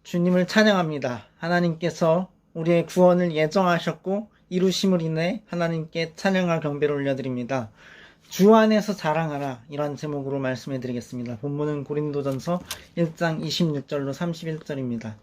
주님을 찬양합니다. 하나님께서 우리의 구원을 예정하셨고 이루심을 인해 하나님께 찬양과 경배를 올려드립니다. 주 안에서 자랑하라, 이런 제목으로 말씀해 드리겠습니다. 본문은 고린도전서 1장 26절로 31절입니다.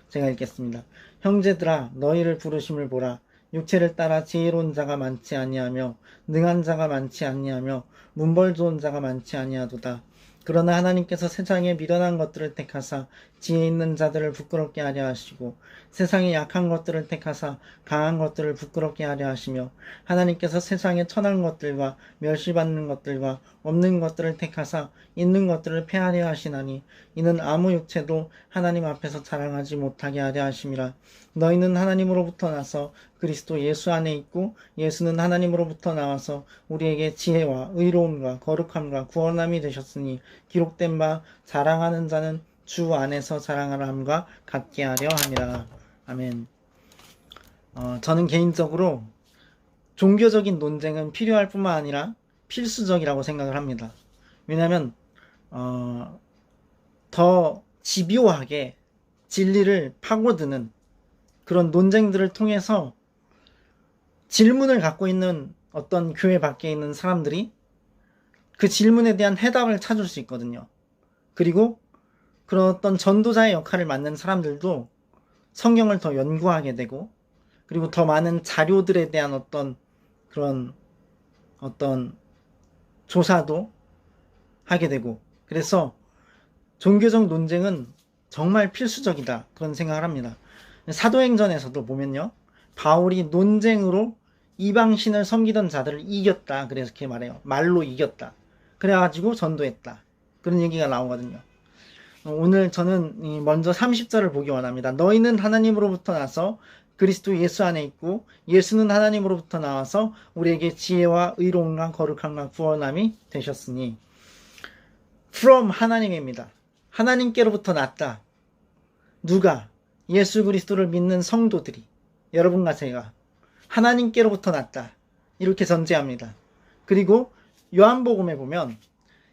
제가 읽겠습니다. 형제들아, 너희를 부르심을 보라. 육체를 따라 지혜로운 자가 많지 아니하며 능한 자가 많지 아니하며 문벌 좋은 자가 많지 아니하도다. 그러나 하나님께서 세상에 미련한 것들을 택하사 지혜 있는 자들을 부끄럽게 하려 하시고 세상에 약한 것들을 택하사 강한 것들을 부끄럽게 하려 하시며 하나님께서 세상에 천한 것들과 멸시받는 것들과 없는 것들을 택하사 있는 것들을 폐하려 하시나니 이는 아무 육체도 하나님 앞에서 자랑하지 못하게 하려 하심이라. 너희는 하나님으로부터 나서 그리스도 예수 안에 있고 예수는 하나님으로부터 나와서 우리에게 지혜와 의로움과 거룩함과 구원함이 되셨으니 기록된 바 자랑하는 자는 주 안에서 자랑하라 함과 같게 하려 함이라. 아멘. 저는 개인적으로 종교적인 논쟁은 필요할 뿐만 아니라 필수적이라고 생각을 합니다. 왜냐하면 더 집요하게 진리를 파고드는 그런 논쟁들을 통해서 질문을 갖고 있는 어떤 교회 밖에 있는 사람들이 그 질문에 대한 해답을 찾을 수 있거든요. 그리고 그런 어떤 전도자의 역할을 맡는 사람들도 성경을 더 연구하게 되고, 그리고 더 많은 자료들에 대한 어떤 조사도 하게 되고, 그래서 종교적 논쟁은 정말 필수적이다, 그런 생각을 합니다. 사도행전에서도 보면요, 바울이 논쟁으로 이방신을 섬기던 자들을 이겼다, 그래서 이렇게 말해요. 말로 이겼다. 그래가지고 전도했다, 그런 얘기가 나오거든요. 오늘 저는 먼저 30절을 보기 원합니다. 너희는 하나님으로부터 나서 그리스도 예수 안에 있고 예수는 하나님으로부터 나와서 우리에게 지혜와 의로움과 거룩함과 구원함이 되셨으니, from 하나님입니다. 하나님께로부터 났다. 누가? 예수 그리스도를 믿는 성도들이, 여러분과 제가 하나님께로부터 났다, 이렇게 전제합니다. 그리고 요한복음에 보면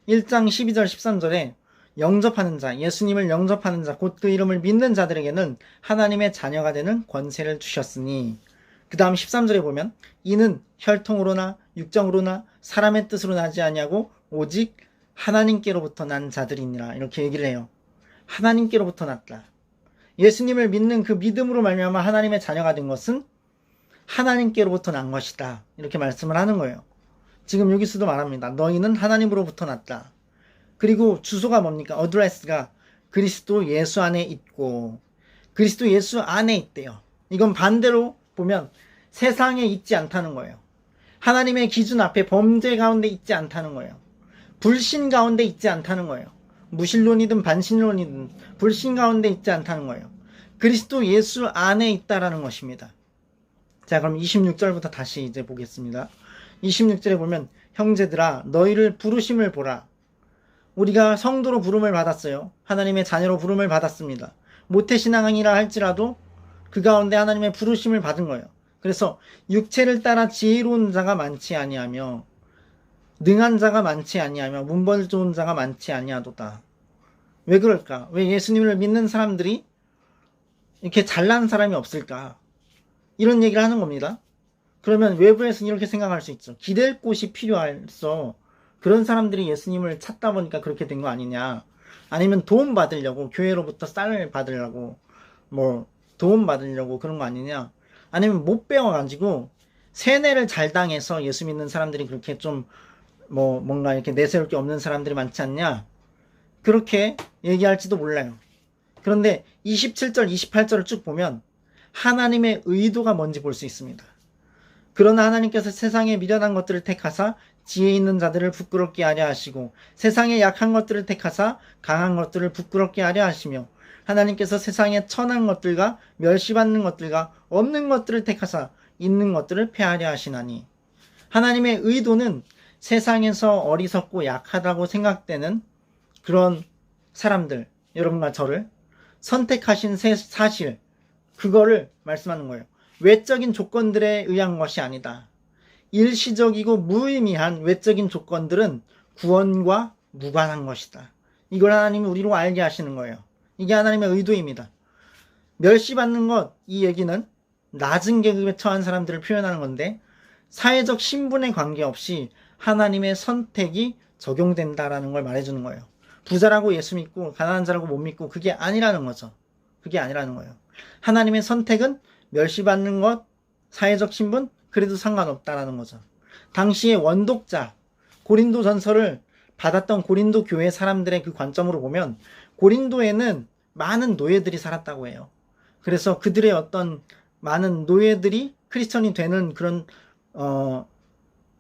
1장 12절 13절에 영접하는 자, 예수님을 영접하는 자, 곧 그 이름을 믿는 자들에게는 하나님의 자녀가 되는 권세를 주셨으니, 그 다음 13절에 보면 이는 혈통으로나 육정으로나 사람의 뜻으로 나지 아니하고 오직 하나님께로부터 난 자들이니라, 이렇게 얘기를 해요. 하나님께로부터 났다. 예수님을 믿는 그 믿음으로 말미암아 하나님의 자녀가 된 것은 하나님께로부터 난 것이다, 이렇게 말씀을 하는 거예요. 지금 여기서도 말합니다. 너희는 하나님으로부터 났다. 그리고 주소가 뭡니까? 어드레스가 그리스도 예수 안에 있고, 그리스도 예수 안에 있대요. 이건 반대로 보면 세상에 있지 않다는 거예요. 하나님의 기준 앞에 범죄 가운데 있지 않다는 거예요. 불신 가운데 있지 않다는 거예요. 무신론이든 반신론이든 불신 가운데 있지 않다는 거예요. 그리스도 예수 안에 있다라는 것입니다. 자, 그럼 26절부터 다시 이제 보겠습니다. 26절에 보면 형제들아, 너희를 부르심을 보라. 우리가 성도로 부름을 받았어요. 하나님의 자녀로 부름을 받았습니다. 모태신앙이라 할지라도 그 가운데 하나님의 부르심을 받은 거예요. 그래서 육체를 따라 지혜로운 자가 많지 아니하며 능한 자가 많지 아니하며 문벌 좋은 자가 많지 아니하도다. 왜 그럴까? 왜 예수님을 믿는 사람들이 이렇게 잘난 사람이 없을까? 이런 얘기를 하는 겁니다. 그러면 외부에서는 이렇게 생각할 수 있죠. 기댈 곳이 필요해서 그런 사람들이 예수님을 찾다 보니까 그렇게 된 거 아니냐. 아니면 도움 받으려고, 교회로부터 쌀을 받으려고, 도움 받으려고 그런 거 아니냐. 아니면 못 배워가지고 세뇌를 잘 당해서 예수 믿는 사람들이 그렇게 좀 뭔가 이렇게 내세울 게 없는 사람들이 많지 않냐. 그렇게 얘기할지도 몰라요. 그런데 27절 28절을 쭉 보면 하나님의 의도가 뭔지 볼 수 있습니다. 그러나 하나님께서 세상에 미련한 것들을 택하사 지혜 있는 자들을 부끄럽게 하려 하시고 세상에 약한 것들을 택하사 강한 것들을 부끄럽게 하려 하시며 하나님께서 세상에 천한 것들과 멸시받는 것들과 없는 것들을 택하사 있는 것들을 폐하려 하시나니, 하나님의 의도는 세상에서 어리석고 약하다고 생각되는 그런 사람들, 여러분과 저를 선택하신 사실, 그거를 말씀하는 거예요. 외적인 조건들에 의한 것이 아니다. 일시적이고 무의미한 외적인 조건들은 구원과 무관한 것이다. 이걸 하나님이 우리로 알게 하시는 거예요. 이게 하나님의 의도입니다. 멸시받는 것, 이 얘기는 낮은 계급에 처한 사람들을 표현하는 건데 사회적 신분에 관계없이 하나님의 선택이 적용된다라는 걸 말해주는 거예요. 부자라고 예수 믿고 가난한 자라고 못 믿고 그게 아니라는 거죠. 그게 아니라는 거예요. 하나님의 선택은 멸시받는 것, 사회적 신분, 그래도 상관없다라는 거죠. 당시의 원독자, 고린도 전서를 받았던 고린도 교회 사람들의 그 관점으로 보면 고린도에는 많은 노예들이 살았다고 해요. 그래서 그들의 어떤 많은 노예들이 크리스천이 되는 그런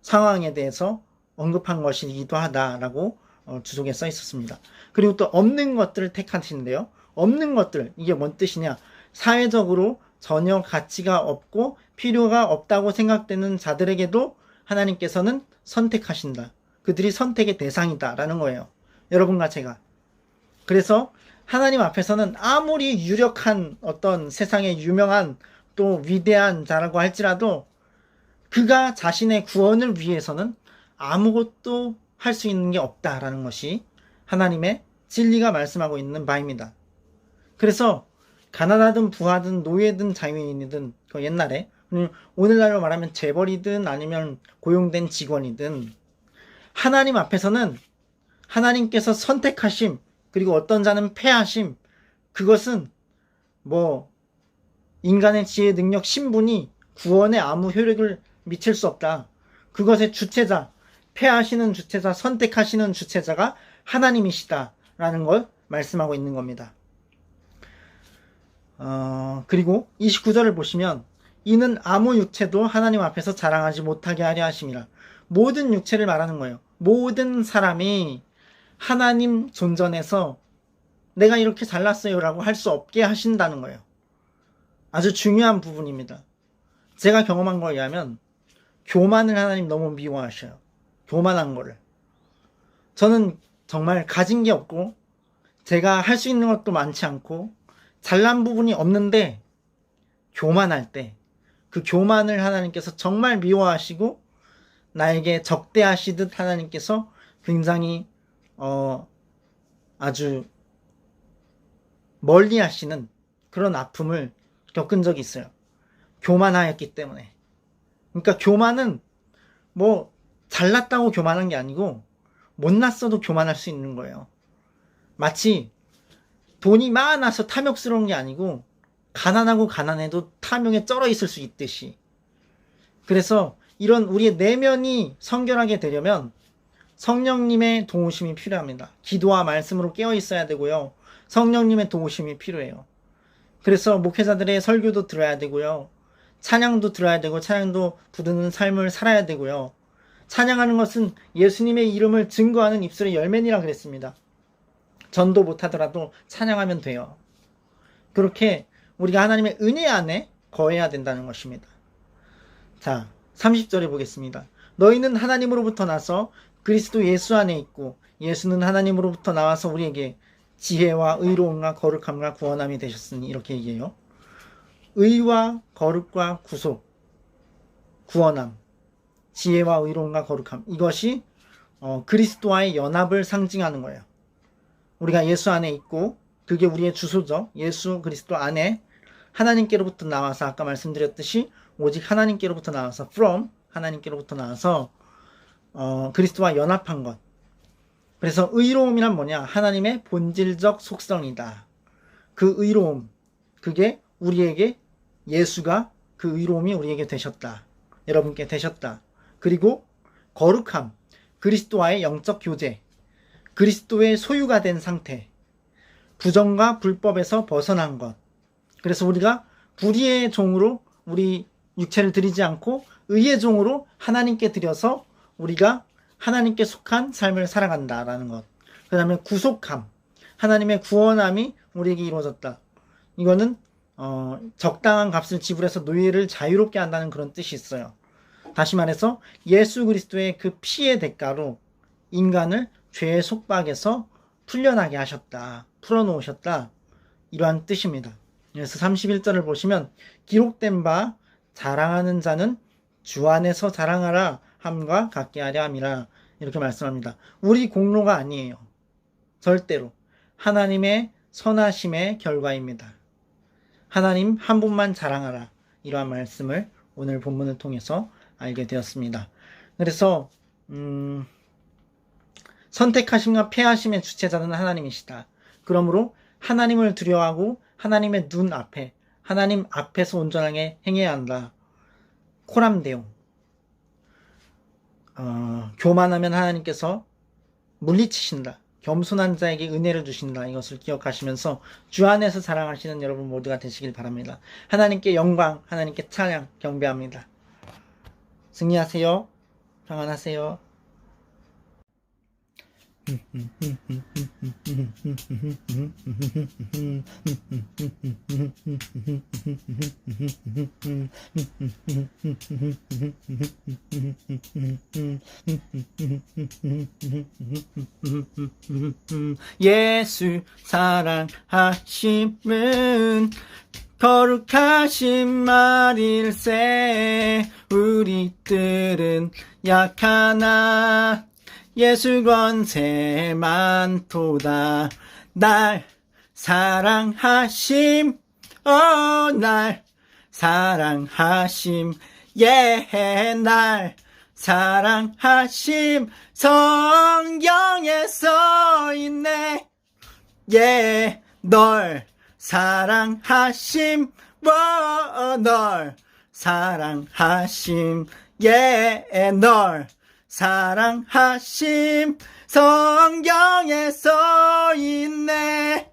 상황에 대해서 언급한 것이기도 하다라고 주석에 써 있었습니다. 그리고 또 없는 것들을 택하시는데요. 없는 것들, 이게 뭔 뜻이냐? 사회적으로 전혀 가치가 없고 필요가 없다고 생각되는 자들에게도 하나님께서는 선택하신다. 그들이 선택의 대상이다라는 거예요. 여러분과 제가. 그래서 하나님 앞에서는 아무리 유력한 어떤 세상의 유명한 또 위대한 자라고 할지라도 그가 자신의 구원을 위해서는 아무것도 할 수 있는 게 없다라는 것이 하나님의 진리가 말씀하고 있는 바입니다. 그래서 가난하든 부하든 노예든 자유인이든 그 옛날에 오늘날로 말하면 재벌이든 아니면 고용된 직원이든 하나님 앞에서는 하나님께서 선택하심 그리고 어떤 자는 패하심 그것은 뭐 인간의 지혜, 능력, 신분이 구원에 아무 효력을 미칠 수 없다. 그것의 주체자, 패하시는 주체자, 선택하시는 주체자가 하나님이시다라는 걸 말씀하고 있는 겁니다. 그리고 29절을 보시면 이는 아무 육체도 하나님 앞에서 자랑하지 못하게 하려 하심이라. 모든 육체를 말하는 거예요. 모든 사람이 하나님 존전에서 내가 이렇게 잘났어요 라고 할 수 없게 하신다는 거예요. 아주 중요한 부분입니다. 제가 경험한 거에 의하면 교만을 하나님 너무 미워하셔요. 교만한 거를. 저는 정말 가진 게 없고 제가 할 수 있는 것도 많지 않고 잘난 부분이 없는데 교만할 때 그 교만을 하나님께서 정말 미워하시고 나에게 적대하시듯 하나님께서 굉장히 아주 멀리 하시는 그런 아픔을 겪은 적이 있어요. 교만하였기 때문에. 그러니까 교만은 뭐 잘났다고 교만한 게 아니고 못났어도 교만할 수 있는 거예요. 마치 돈이 많아서 탐욕스러운 게 아니고 가난하고 가난해도 탐욕에 쩔어 있을 수 있듯이. 그래서 이런 우리의 내면이 성결하게 되려면 성령님의 도우심이 필요합니다. 기도와 말씀으로 깨어 있어야 되고요. 성령님의 도우심이 필요해요. 그래서 목회자들의 설교도 들어야 되고요. 찬양도 들어야 되고 찬양도 부르는 삶을 살아야 되고요. 찬양하는 것은 예수님의 이름을 증거하는 입술의 열매니라 그랬습니다. 전도 못하더라도 찬양하면 돼요. 그렇게 우리가 하나님의 은혜 안에 거해야 된다는 것입니다. 자, 30절에 보겠습니다. 너희는 하나님으로부터 나서 그리스도 예수 안에 있고 예수는 하나님으로부터 나와서 우리에게 지혜와 의로움과 거룩함과 구원함이 되셨으니 이렇게 얘기해요. 의와 거룩과 구속, 구원함, 지혜와 의로움과 거룩함 이것이 그리스도와의 연합을 상징하는 거예요. 우리가 예수 안에 있고 그게 우리의 주소죠. 예수 그리스도 안에 하나님께로부터 나와서 아까 말씀드렸듯이 오직 하나님께로부터 나와서 from 하나님께로부터 나와서 그리스도와 연합한 것. 그래서 의로움이란 뭐냐? 하나님의 본질적 속성이다. 그 의로움, 그게 우리에게 예수가 그 의로움이 우리에게 되셨다. 여러분께 되셨다. 그리고 거룩함, 그리스도와의 영적 교제, 그리스도의 소유가 된 상태, 부정과 불법에서 벗어난 것. 그래서 우리가 불의의 종으로 우리 육체를 드리지 않고 의의 종으로 하나님께 드려서 우리가 하나님께 속한 삶을 살아간다라는 것. 그 다음에 구속함, 하나님의 구원함이 우리에게 이루어졌다. 이거는 적당한 값을 지불해서 노예를 자유롭게 한다는 그런 뜻이 있어요. 다시 말해서 예수 그리스도의 그 피의 대가로 인간을 죄의 속박에서 풀려나게 하셨다. 풀어놓으셨다. 이러한 뜻입니다. 그래서 31절을 보시면 기록된 바 자랑하는 자는 주 안에서 자랑하라 함과 같게 하려 함이라 이렇게 말씀합니다. 우리 공로가 아니에요. 절대로. 하나님의 선하심의 결과입니다. 하나님 한 분만 자랑하라. 이러한 말씀을 오늘 본문을 통해서 알게 되었습니다. 그래서 선택하심과 패하심의 주체자는 하나님이시다. 그러므로 하나님을 두려워하고 하나님의 눈 앞에, 하나님 앞에서 온전하게 행해야 한다. 코람데오. 교만하면 하나님께서 물리치신다. 겸손한 자에게 은혜를 주신다. 이것을 기억하시면서 주 안에서 자랑하시는 여러분 모두가 되시길 바랍니다. 하나님께 영광, 하나님께 찬양, 경배합니다. 승리하세요. 평안하세요. 예수 사랑하심은 거룩하신 말일세. 우리들은 약하나 예수 권세 많도다. 날 사랑하심, 날 사랑하심, 날 사랑하심. 성경에 써있네. 널 사랑하심, 널 사랑하심, 널 사랑하심. 성경에 써있네.